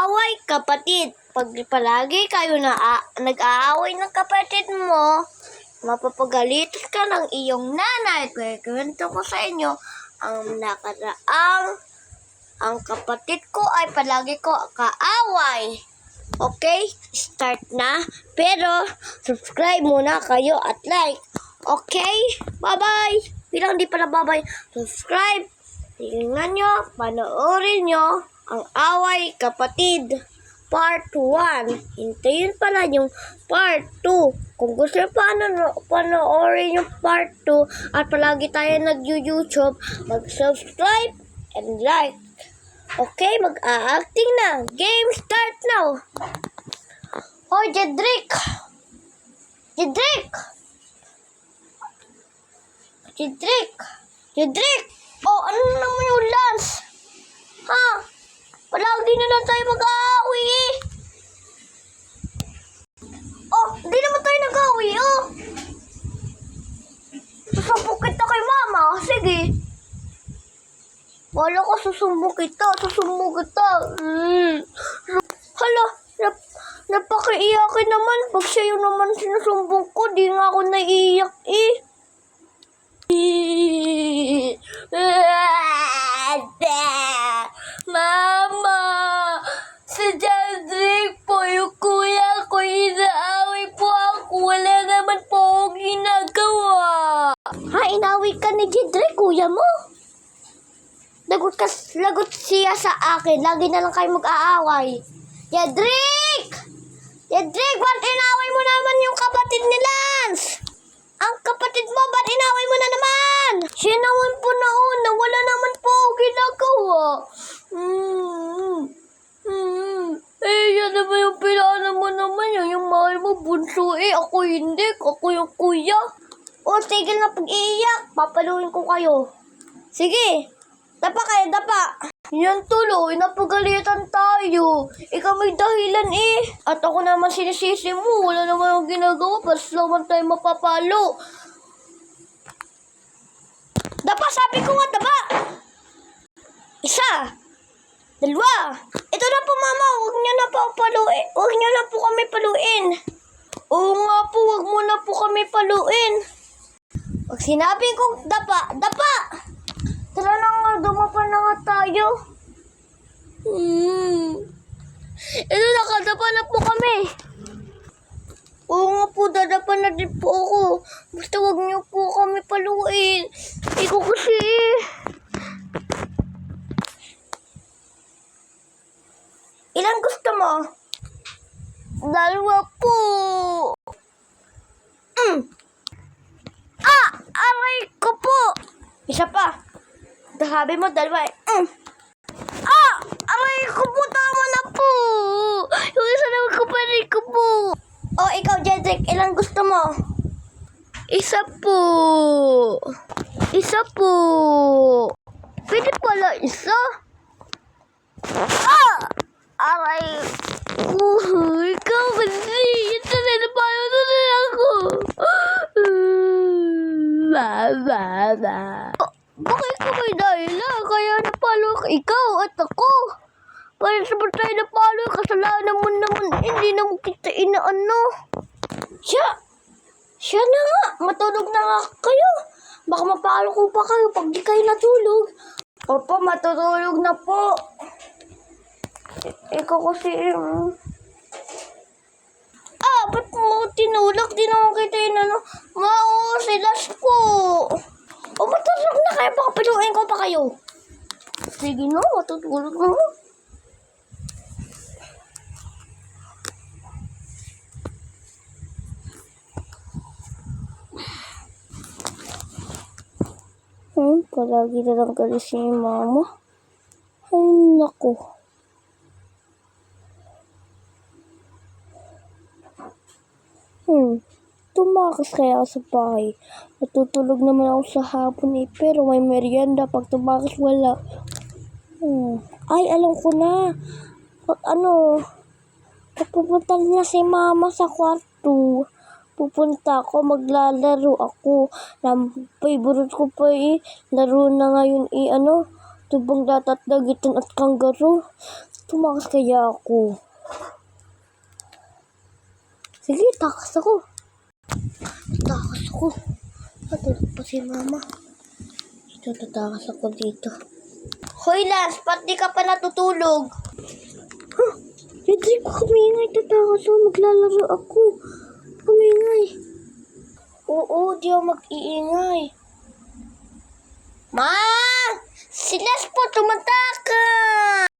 away kapatid. Pag palagi kayo nag-aaway ng kapatid mo, mapapagalitan ka ng iyong nanay. Kwento ko sa inyo, ang nakaraang ang kapatid ko ay palagi ko kaaway. Okay? Start na. Pero, subscribe muna kayo at like. Okay? Bye-bye! Bilang di pala bye-bye. Subscribe. Tingnan nyo, panoorin nyo ang away kapatid. Part 1. Hintayin pala yung Part 2. Kung gusto nyo panoorin yung Part 2 at palagi tayo nag-YouTube, mag-subscribe and like. Okay, mag-a-acting na. Game start now. Hoy, Jedrick! Jedrick! Jedrick! Jedrick! Oh, ano naman yung lunch? Ha? Palagi na lang tayo mag-aaway eh. Oh, di naman tayo nag-aaway oh. Susumbok kita kay mama. Sige. Wala ko susumbok kita. Hala, napakaiyakin naman. Pag siya yung naman sinusumbong ko, di nga ako naiiyak eh. Mama! Si Jedrick po, yung kuya ko, inaaway po ako. Wala naman po akong ginagawa. Ha, inaway ka ni Jedrick, kuya mo? Lagot siya sa akin. Lagi na lang kayo mag-aaway. Jedrick! Jedrick, ba't inaway mo naman yung kapatid ni Lance? Ang kapatid mo, ba't inaway mo na naman? Siya naman po nauna. Wala naman po ako ginagawa. Yan naman yung pinana mo naman. Yung mahal mo, bunso eh. Ako hindi. Ako yung kuya. O, tigil na pag-iiyak. Papaluin ko kayo. Sige. Dapa kayo, dapa. Yan tuloy, napagalitan tayo. Ikaw may dahilan eh. At ako naman sinisisi mo. Wala naman ang ginagawa. Basta naman tayo mapapalo. Dapa, sabi ko nga, dapa. Isa. Dalawa. Ito na po, mama. Huwag niyo na po paluin. Huwag niyo na po kami paluin. Oo nga po, huwag mo na po kami paluin. Pag sinabi ko, dapa, dapa. Tara na nga, dumapa na nga tayo. Ito, nakadapa na po kami. Oo nga po, dadapa na din po ako. Basta huwag niyo po kami paluin. Ikaw kasi Ilan gusto mo? Dalawa po. Aray ko po. Isa pa. Sabi mo, dalawa eh. Aray ko po, tama na po. Yung isa naman ko pa rin ko po. O, ikaw, Jedrick, ilang gusto mo? Isa po. Isa po. Pwede pala isa? Aray ko. Ikaw kasi. Ito na napalo na rin ako. Bakit ko may dahilan? Kaya napalo ka ikaw at ako. Kaya sabot tayo napalo. Kasalanan mo naman. Hindi naman kita inaano. Siya na nga. Matulog na nga kayo. Baka mapalo ko pa kayo pag di kayo natulog. Opo, matutulog na po. Ikaw kasi ba't mo tinulak? Di naman kita inano. Silas ko. O, matulog na kayo. Baka paluin ko pa kayo. Sige na, matutulog na. Palagi na lang gali si mama. Ay, naku. Tumakas kaya ako sa bahay. Natutulog naman ako sa hapon eh. Pero may merienda. Pag tumakas, wala. Ay, alam ko na. Pag pupunta na si mama sa kwarto, pupunta ako, maglalaro ako. Favorite ko pa eh. Laro na ngayon tubang datat dagitan at kangaroo. Tumakas kaya ako. Sige, takas ako. Takas ako. Natulog pa si mama. Ito, tatakas ako dito. Hoy, Lance, ba't di ka pa natutulog? Huh? Hindi ko kumingay. Tatakas ako. Maglalaro ako. Kumingay. Oo, di ako mag-iingay. Ma! Si Lance po, tumataka!